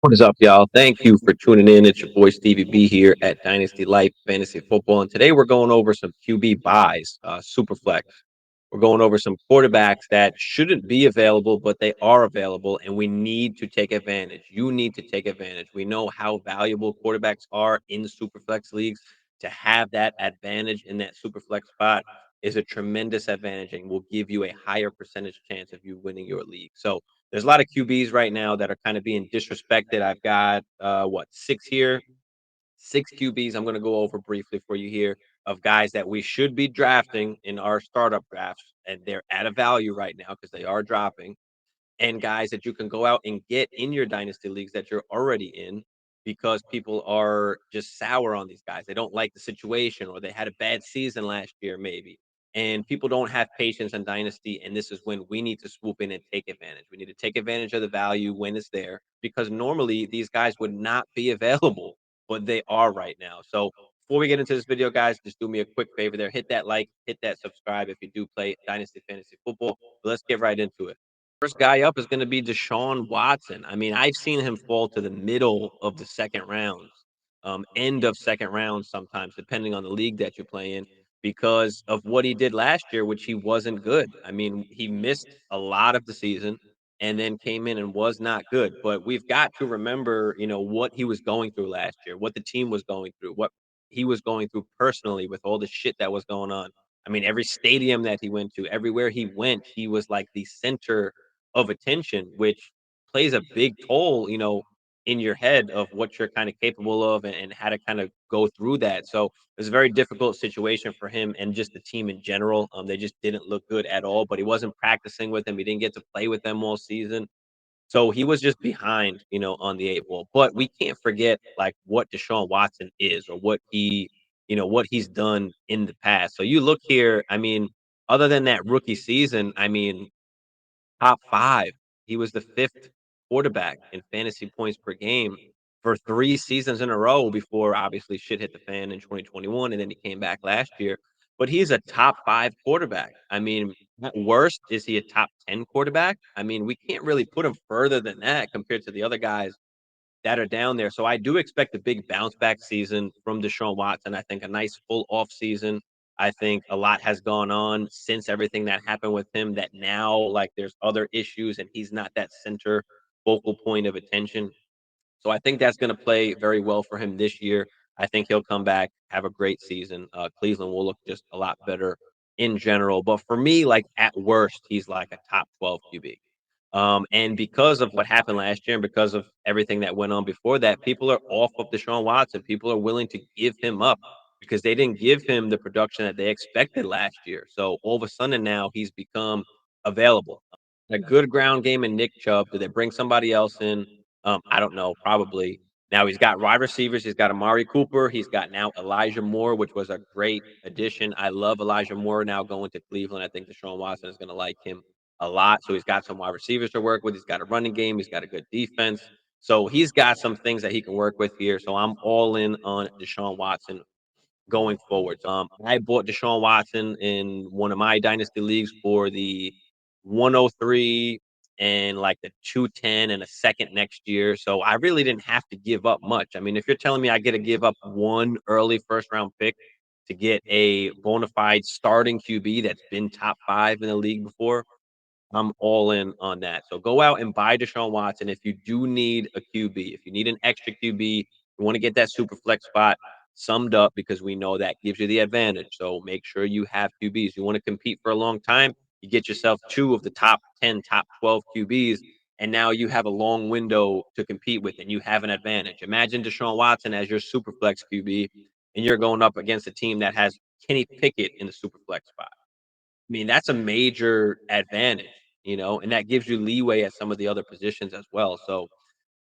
What is up, y'all? Thank you for tuning in. It's your boy Stevie B here at Dynasty Life Fantasy Football, and today we're going over some QB buys, Superflex. We're going over some quarterbacks that shouldn't be available, but they are available, and we need to take advantage. You need to take advantage. We know how valuable quarterbacks are in Superflex leagues. To have that advantage in that Superflex spot is a tremendous advantage and will give you a higher percentage chance of you winning your league. So there's a lot of QBs right now that are kind of being disrespected. I've got six here, six QBs. I'm going to go over briefly for you here of guys that we should be drafting in our startup drafts, and they're at a value right now because they are dropping, and guys that you can go out and get in your dynasty leagues that you're already in because people are just sour on these guys. They don't like the situation or they had a bad season last year, maybe. And people don't have patience in dynasty. And this is when we need to swoop in and take advantage. We need to take advantage of the value when it's there because normally these guys would not be available, but they are right now. So before we get into this video, guys, just do me a quick favor there. Hit that like, hit that subscribe if you do play Dynasty Fantasy Football. But let's get right into it. First guy up is going to be Deshaun Watson. I mean, I've seen him fall to the middle of the second rounds, end of second round sometimes, depending on the league that you play in, because of what he did last year, which he wasn't good. I mean, he missed a lot of the season and then came in and was not good. But we've got to remember, what he was going through last year, what the team was going through, what he was going through personally with all the shit that was going on. I mean, every stadium that he went to, everywhere he went, he was like the center of attention, which plays a big toll, in your head of what you're kind of capable of and how to kind of go through that. So it was a very difficult situation for him and just the team in general. They just didn't look good at all, but he wasn't practicing with them. He didn't get to play with them all season. So he was just behind, on the eight ball. But we can't forget like what Deshaun Watson is or what he's done in the past. So you look here, I mean, other than that rookie season, I mean, top 5. He was the 5th quarterback in fantasy points per game for 3 seasons in a row before obviously shit hit the fan in 2021, and then he came back last year. But he's a top 5 quarterback. I mean, at worst, is he a top 10 quarterback? I mean, we can't really put him further than that compared to the other guys that are down there. So I do expect a big bounce back season from Deshaun Watson. I think a nice full off season. I think a lot has gone on since everything that happened with him that now like there's other issues and he's not that center focal point of attention. So I think that's going to play very well for him this year. I think he'll come back, have a great season. Cleveland will look just a lot better in general. But for me, like at worst, he's like a top 12 QB. And because of what happened last year and because of everything that went on before that, people are off of Deshaun Watson. People are willing to give him up because they didn't give him the production that they expected last year. So all of a sudden now he's become available. A good ground game in Nick Chubb. Do they bring somebody else in? I don't know, probably. Now he's got wide receivers. He's got Amari Cooper. He's got now Elijah Moore, which was a great addition. I love Elijah Moore now going to Cleveland. I think Deshaun Watson is going to like him a lot. So he's got some wide receivers to work with. He's got a running game. He's got a good defense. So he's got some things that he can work with here. So I'm all in on Deshaun Watson going forward. I bought Deshaun Watson in one of my dynasty leagues for the 103 and like the 210 and a second next year. So I really didn't have to give up much. I mean, if you're telling me I get to give up one early first round pick to get a bona fide starting QB that's been top 5 in the league before, I'm all in on that. So go out and buy Deshaun Watson if you do need a QB. If you need an extra QB, you want to get that super flex spot summed up because we know that gives you the advantage. So make sure you have QBs. You want to compete for a long time, you get yourself 2 of the top 10, top 12 QBs, and now you have a long window to compete with and you have an advantage. Imagine Deshaun Watson as your super flex QB and you're going up against a team that has Kenny Pickett in the super flex spot. I mean, that's a major advantage, and that gives you leeway at some of the other positions as well. So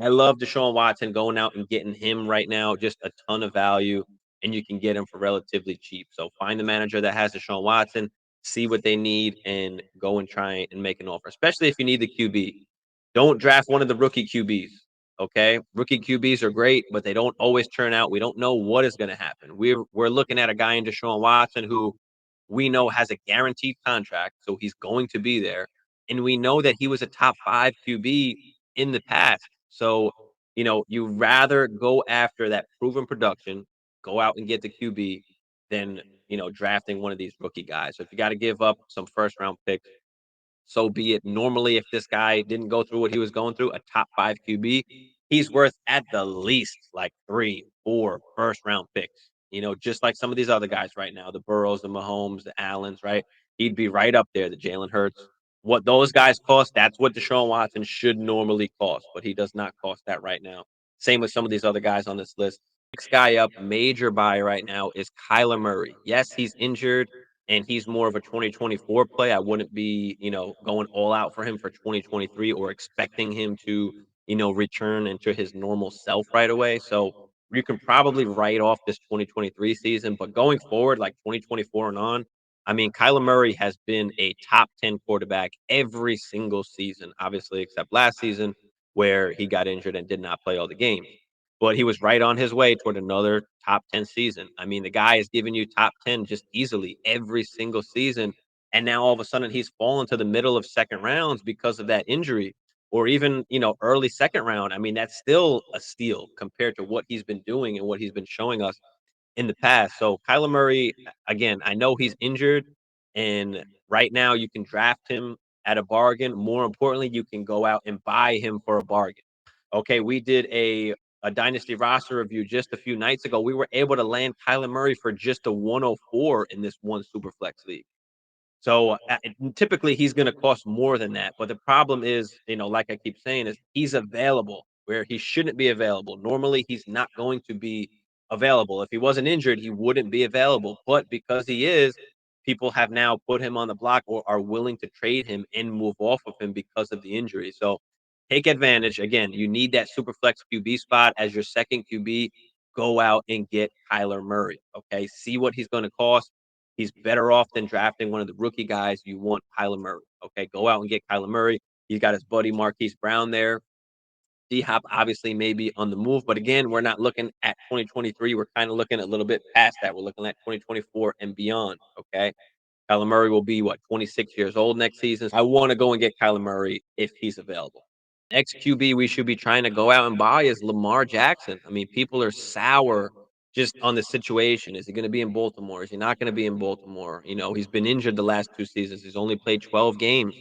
I love Deshaun Watson going out and getting him right now, just a ton of value, and you can get him for relatively cheap. So find the manager that has Deshaun Watson, see what they need, and go and try and make an offer, especially if you need the QB. Don't draft one of the rookie QBs. Okay, rookie QBs are great, but they don't always turn out. We don't know what is going to happen. We're looking at a guy in Deshaun Watson who we know has a guaranteed contract, so he's going to be there. And we know that he was a top 5 QB in the past. So you rather go after that proven production, go out and get the QB than, drafting one of these rookie guys. So if you got to give up some first round picks, so be it. Normally, if this guy didn't go through what he was going through, a top 5 QB, he's worth at the least like 3, 4 first round picks. Just like some of these other guys right now, the Burrows, the Mahomes, the Allens, right? He'd be right up there, the Jalen Hurts. What those guys cost, that's what Deshaun Watson should normally cost, but he does not cost that right now. Same with some of these other guys on this list. Next guy up, major buy right now, is Kyler Murray. Yes, he's injured and he's more of a 2024 play. I wouldn't be, going all out for him for 2023 or expecting him to, return into his normal self right away. So you can probably write off this 2023 season, but going forward, like 2024 and on, I mean, Kyler Murray has been a top 10 quarterback every single season, obviously, except last season where he got injured and did not play all the games. But he was right on his way toward another top 10 season. I mean, the guy is giving you top 10 just easily every single season. And now all of a sudden he's fallen to the middle of second rounds because of that injury or even, early second round. I mean, that's still a steal compared to what he's been doing and what he's been showing us in the past. So Kyler Murray, again, I know he's injured, and right now you can draft him at a bargain. More importantly, you can go out and buy him for a bargain. Okay, we did a dynasty roster review just a few nights ago. We were able to land Kyler Murray for just a 104 in this one Superflex league. So, typically, he's gonna cost more than that, but the problem is, like I keep saying, is he's available where he shouldn't be available. Normally, he's not going to be available. If he wasn't injured, he wouldn't be available, but because he is, people have now put him on the block or are willing to trade him and move off of him because of the injury. So, take advantage. Again, you need that super flex QB spot as your second QB. Go out and get Kyler Murray, okay? See what he's gonna cost. He's better off than drafting one of the rookie guys. You want Kyler Murray. Okay, go out and get Kyler Murray. He's got his buddy Marquise Brown there. D Hop obviously may be on the move, but again, we're not looking at 2023. We're kind of looking a little bit past that. We're looking at 2024 and beyond. Okay. Kyler Murray will be what, 26 years old next season. I want to go and get Kyler Murray if he's available. Next QB we should be trying to go out and buy is Lamar Jackson. I mean, people are sour just on the situation. Is he going to be in Baltimore? Is he not going to be in Baltimore? He's been injured the last 2 seasons. He's only played 12 games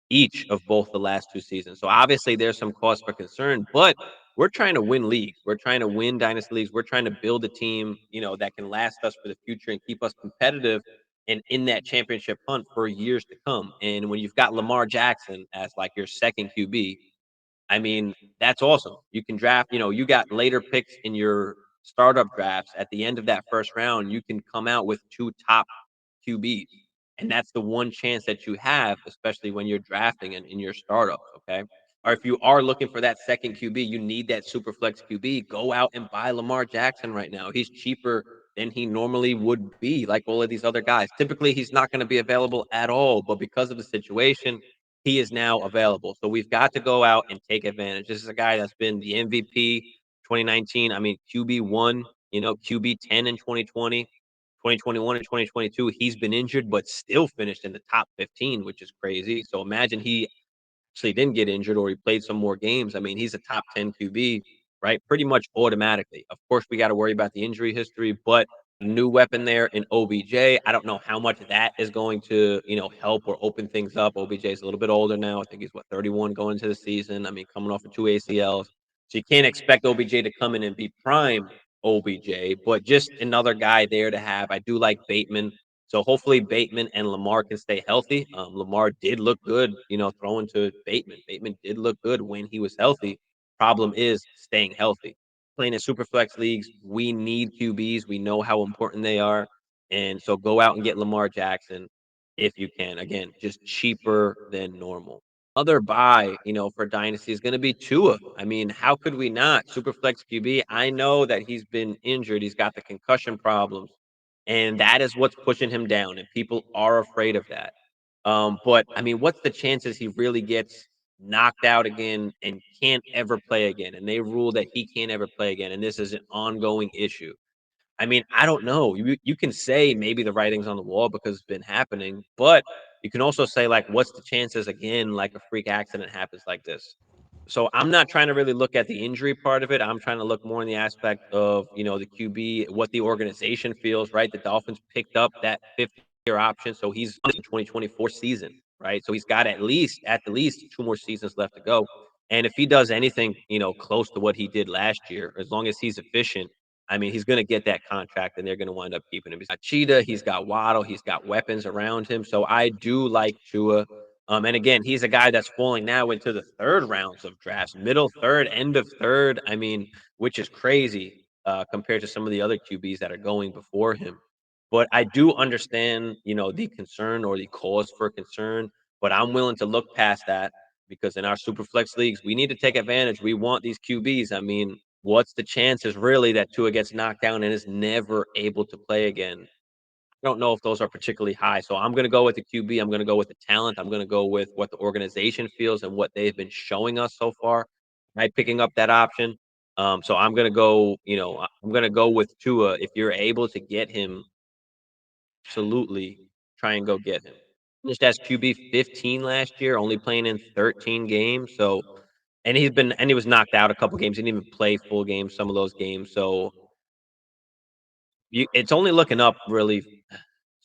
each of both the last 2 seasons. So obviously there's some cause for concern, but we're trying to win leagues. We're trying to win dynasty leagues. We're trying to build a team, that can last us for the future and keep us competitive and in that championship hunt for years to come. And when you've got Lamar Jackson as like your second QB, I mean, that's awesome. You can draft, you got later picks in your startup drafts at the end of that first round. You can come out with two top QBs. And that's the one chance that you have, especially when you're drafting and in your startups. Okay. Or if you are looking for that second QB, you need that super flex QB. Go out and buy Lamar Jackson right now. He's cheaper than he normally would be, like all of these other guys. Typically, he's not going to be available at all, but because of the situation, he is now available. So we've got to go out and take advantage. This is a guy that's been the MVP 2019. I mean, QB1, QB 10 in 2020, 2021 and 2022. He's been injured, but still finished in the top 15, which is crazy. So imagine he actually didn't get injured or he played some more games. I mean, he's a top 10 QB, right? Pretty much automatically. Of course, we got to worry about the injury history, but new weapon there in OBJ. I don't know how much that is going to, help or open things up. OBJ is a little bit older now. I think he's 31 going into the season. I mean, coming off of 2 ACLs. So you can't expect OBJ to come in and be prime OBJ, but just another guy there to have. I do like Bateman. So hopefully Bateman and Lamar can stay healthy. Lamar did look good, throwing to Bateman. Bateman did look good when he was healthy. Problem is staying healthy. Playing in super flex leagues, we need QBs. We know how important they are. And so go out and get Lamar Jackson if you can. Again, just cheaper than normal. Other buy, for Dynasty is going to be Tua. I mean, how could we not? Superflex QB. I know that he's been injured. He's got the concussion problems, and that is what's pushing him down. And people are afraid of that. But I mean, what's the chances he really gets knocked out again and can't ever play again? And they rule that he can't ever play again. And this is an ongoing issue. I mean, I don't know. You can say maybe the writing's on the wall because it's been happening, but you can also say like, what's the chances again, like a freak accident happens like this? So I'm not trying to really look at the injury part of it. I'm trying to look more in the aspect of, the QB, what the organization feels, right? The Dolphins picked up that 5th-year option, so he's on the 2024 season, right? So he's got at the least 2 more seasons left to go. And if he does anything, close to what he did last year, as long as he's efficient, I mean, he's going to get that contract and they're going to wind up keeping him. He's got Cheetah, he's got Waddle, he's got weapons around him. So I do like Tua. And again, he's a guy that's falling now into the third rounds of drafts, middle third, end of third. I mean, which is crazy compared to some of the other QBs that are going before him. But I do understand, the concern or the cause for concern. But I'm willing to look past that because in our super flex leagues, we need to take advantage. We want these QBs. I mean, what's the chances really that Tua gets knocked down and is never able to play again? I don't know if those are particularly high. So I'm going to go with the QB. I'm going to go with the talent. I'm going to go with what the organization feels and what they've been showing us so far by picking up that option. So I'm going to go, I'm going to go with Tua. If you're able to get him, absolutely try and go get him. Finished as QB 15 last year, only playing in 13 games. So, and he was knocked out a couple games. He didn't even play full games, some of those games. So it's only looking up really.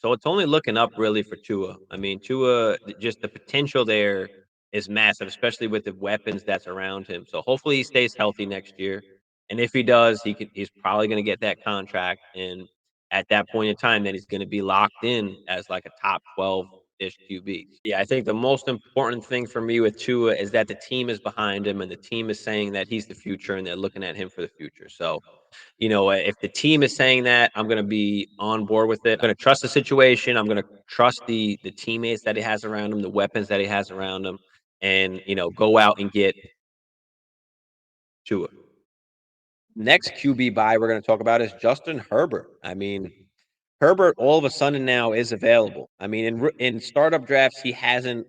So it's only looking up really for Tua. I mean, Tua, just the potential there is massive, especially with the weapons that's around him. So hopefully he stays healthy next year. And if he does, he's probably going to get that contract. And at that point in time, then he's going to be locked in as like a top 12-ish QB. Yeah, I think the most important thing for me with Tua is that the team is behind him and the team is saying that he's the future and they're looking at him for the future. So if the team is saying that, I'm gonna be on board with it. I'm gonna trust the situation. I'm gonna trust the teammates that he has around him, the weapons that he has around him, and go out and get to it. Next QB buy we're gonna talk about is Justin Herbert. I mean, Herbert all of a sudden now is available. I mean, in startup drafts, he hasn't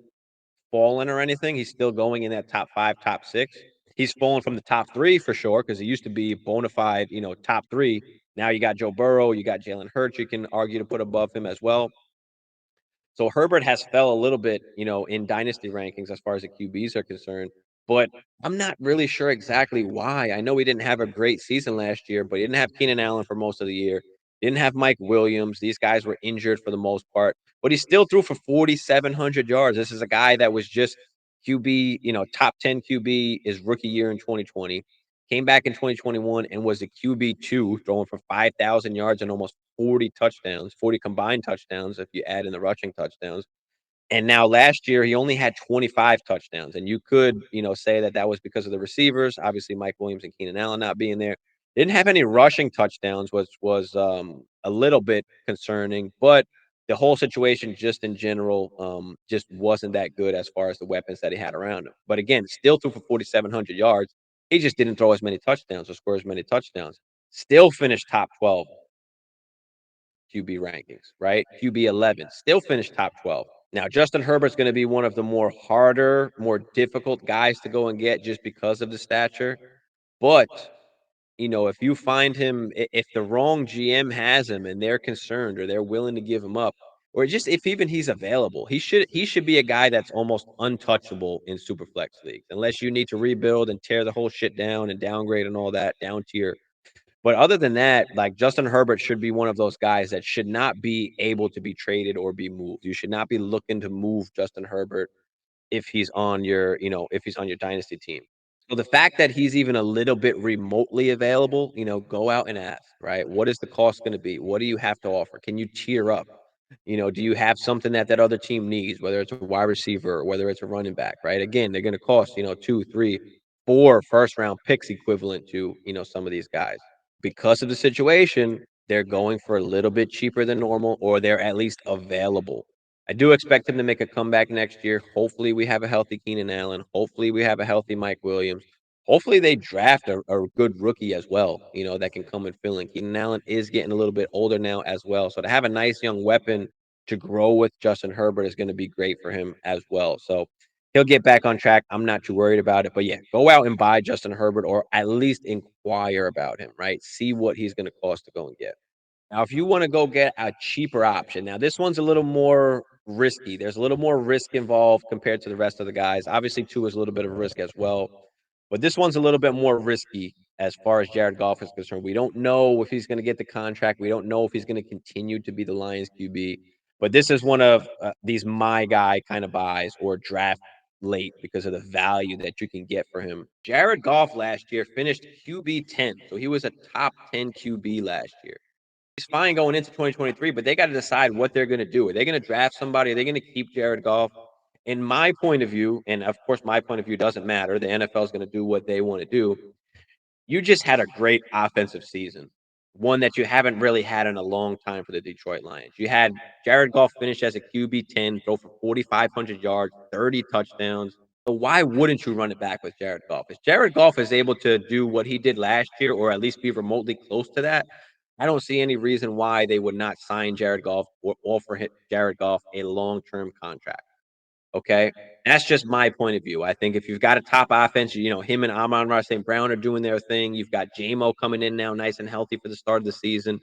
fallen or anything. He's still going in that top 5, top 6. He's fallen from the top 3 for sure because he used to be bona fide, top 3. Now you got Joe Burrow, you got Jalen Hurts. You can argue to put above him as well. So Herbert has fell a little bit, in dynasty rankings as far as the QBs are concerned. But I'm not really sure exactly why. I know he didn't have a great season last year, but he didn't have Keenan Allen for most of the year. Didn't have Mike Williams. These guys were injured for the most part, but he still threw for 4,700 yards. This is a guy that was just QB, top 10 QB his rookie year in 2020. Came back in 2021 and was a QB2, throwing for 5,000 yards and almost 40 touchdowns, 40 combined touchdowns if you add in the rushing touchdowns. And now last year he only had 25 touchdowns, and you could, say that that was because of the receivers. Obviously, Mike Williams and Keenan Allen not being there. Didn't have any rushing touchdowns, which was a little bit concerning. But the whole situation, just in general, just wasn't that good as far as the weapons that he had around him. But again, still threw for 4,700 yards. He just didn't throw as many touchdowns or score as many touchdowns. Still finished top 12 QB rankings, right? QB 11, still finished top 12. Now, Justin Herbert's going to be one of the more harder, more difficult guys to go and get just because of the stature. But, if you find him, if the wrong GM has him and they're concerned or they're willing to give him up, or just if even he's available, he should be a guy that's almost untouchable in Superflex leagues, unless you need to rebuild and tear the whole shit down and downgrade and all that down tier. But other than that, like Justin Herbert should be one of those guys that should not be able to be traded or be moved. You should not be looking to move Justin Herbert if he's on your dynasty team. So the fact that he's even a little bit remotely available, go out and ask, right? What is the cost going to be? What do you have to offer? Can you tier up? Do you have something that other team needs, whether it's a wide receiver or whether it's a running back, right? Again, they're going to cost, 2, 3, 4 first round picks equivalent to, some of these guys. Because of the situation, they're going for a little bit cheaper than normal, or they're at least available. I do expect him to make a comeback next year. Hopefully, we have a healthy Keenan Allen. Hopefully, we have a healthy Mike Williams. Hopefully, they draft a good rookie as well, that can come and fill in. Keenan Allen is getting a little bit older now as well. So to have a nice young weapon to grow with Justin Herbert is going to be great for him as well. So he'll get back on track. I'm not too worried about it. But yeah, go out and buy Justin Herbert or at least inquire about him, right? See what he's going to cost to go and get. Now, if you want to go get a cheaper option, now this one's a little more risky. There's a little more risk involved compared to the rest of the guys. Obviously, two is a little bit of a risk as well. But this one's a little bit more risky as far as Jared Goff is concerned. We don't know if he's going to get the contract. We don't know if he's going to continue to be the Lions QB. But this is one of these my guy kind of buys or draft late because of the value that you can get for him. Jared Goff last year finished QB 10. So he was a top 10 QB last year. He's fine going into 2023, but they got to decide what they're going to do. Are they going to draft somebody? Are they going to keep Jared Goff? In my point of view, and of course, my point of view doesn't matter. The NFL is going to do what they want to do. You just had a great offensive season, one that you haven't really had in a long time for the Detroit Lions. You had Jared Goff finish as a QB 10, throw for 4,500 yards, 30 touchdowns. So why wouldn't you run it back with Jared Goff? If Jared Goff is able to do what he did last year, or at least be remotely close to that, I don't see any reason why they would not sign Jared Goff or offer Jared Goff a long-term contract. Okay. That's just my point of view. I think if you've got a top offense, him and Amon-Ra St. Brown are doing their thing. You've got JMO coming in now nice and healthy for the start of the season.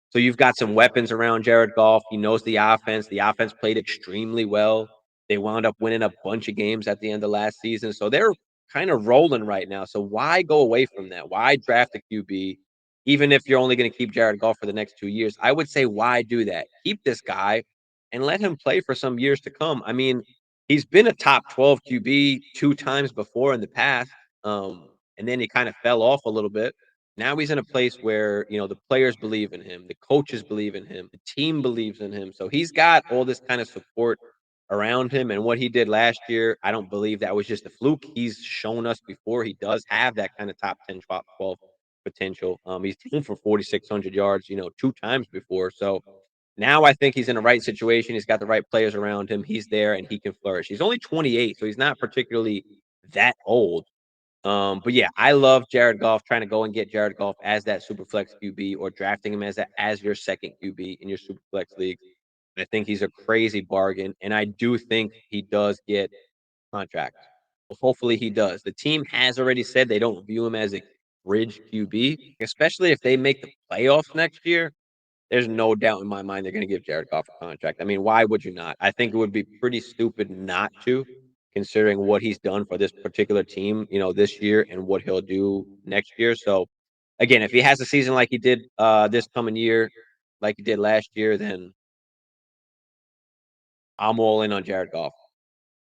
So you've got some weapons around Jared Goff. He knows the offense. The offense played extremely well. They wound up winning a bunch of games at the end of last season. So they're kind of rolling right now. So why go away from that? Why draft a QB, even if you're only going to keep Jared Goff for the next 2 years? I would say, why do that? Keep this guy and let him play for some years to come. I mean, he's been a top 12 QB 2 times before in the past. And then he kind of fell off a little bit. Now he's in a place where, the players believe in him, the coaches believe in him, the team believes in him. So he's got all this kind of support around him. And what he did last year, I don't believe that was just a fluke. He's shown us before he does have that kind of top 10, top 12 potential. He's thrown for 4,600 yards, 2 times before. So now I think he's in the right situation. He's got the right players around him. He's there and he can flourish. He's only 28, so he's not particularly that old. But yeah, I love Jared Goff, trying to go and get Jared Goff as that super flex QB or drafting him as your second QB in your super flex league. I think he's a crazy bargain, and I do think he does get contract. Well, hopefully he does. The team has already said they don't view him as a bridge QB, especially if they make the playoffs next year. There's no doubt in my mind they're gonna give Jared Goff a contract. I mean, why would you not? I think it would be pretty stupid not to, considering what he's done for this particular team, this year and what he'll do next year. So, again, if he has a season like he did, this coming year, like he did last year, then I'm all in on Jared Goff.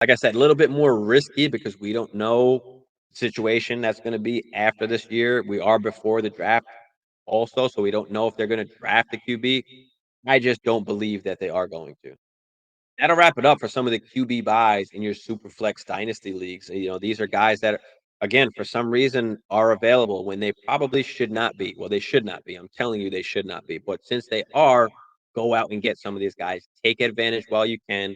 Like I said, a little bit more risky because we don't know the situation that's gonna be after this year. We are before the draft also, so we don't know if they're gonna draft the QB. I just don't believe that they are going to. That'll wrap it up for some of the QB buys in your Superflex Dynasty leagues. These are guys that, again, for some reason are available when they probably should not be. Well, they should not be. I'm telling you, they should not be. But since they are, go out and get some of these guys. Take advantage while you can.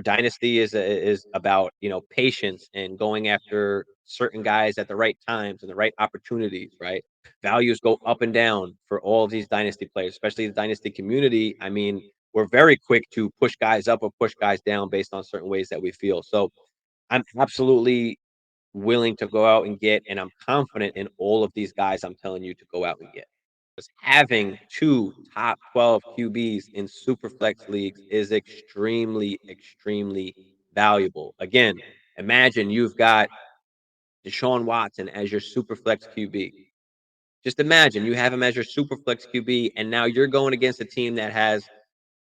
Dynasty is about patience and going after certain guys at the right times and the right opportunities. Right, values go up and down for all of these Dynasty players, especially the Dynasty community. I mean, we're very quick to push guys up or push guys down based on certain ways that we feel. So I'm absolutely willing to go out and get, and I'm confident in all of these guys I'm telling you to go out and get. Because having two top 12 QBs in super flex leagues is extremely, extremely valuable. Again, imagine you've got Deshaun Watson as your super flex QB. Just imagine you have him as your super flex QB, and now you're going against a team that has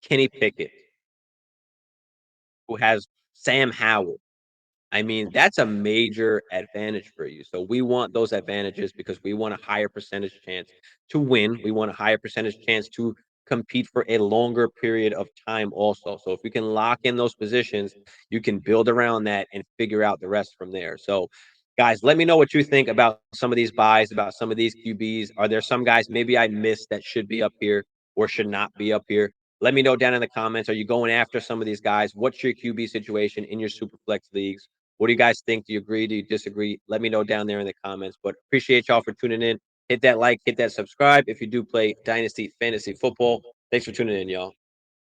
Kenny Pickett, who has Sam Howell. I mean, that's a major advantage for you. So we want those advantages because we want a higher percentage chance to win. We want a higher percentage chance to compete for a longer period of time also. So if we can lock in those positions, you can build around that and figure out the rest from there. So guys, let me know what you think about some of these buys, about some of these QBs. Are there some guys maybe I missed that should be up here or should not be up here? Let me know down in the comments. Are you going after some of these guys? What's your QB situation in your super flex leagues? What do you guys think? Do you agree? Do you disagree? Let me know down there in the comments. But appreciate y'all for tuning in. Hit that like, hit that subscribe if you do play Dynasty Fantasy Football. Thanks for tuning in, y'all.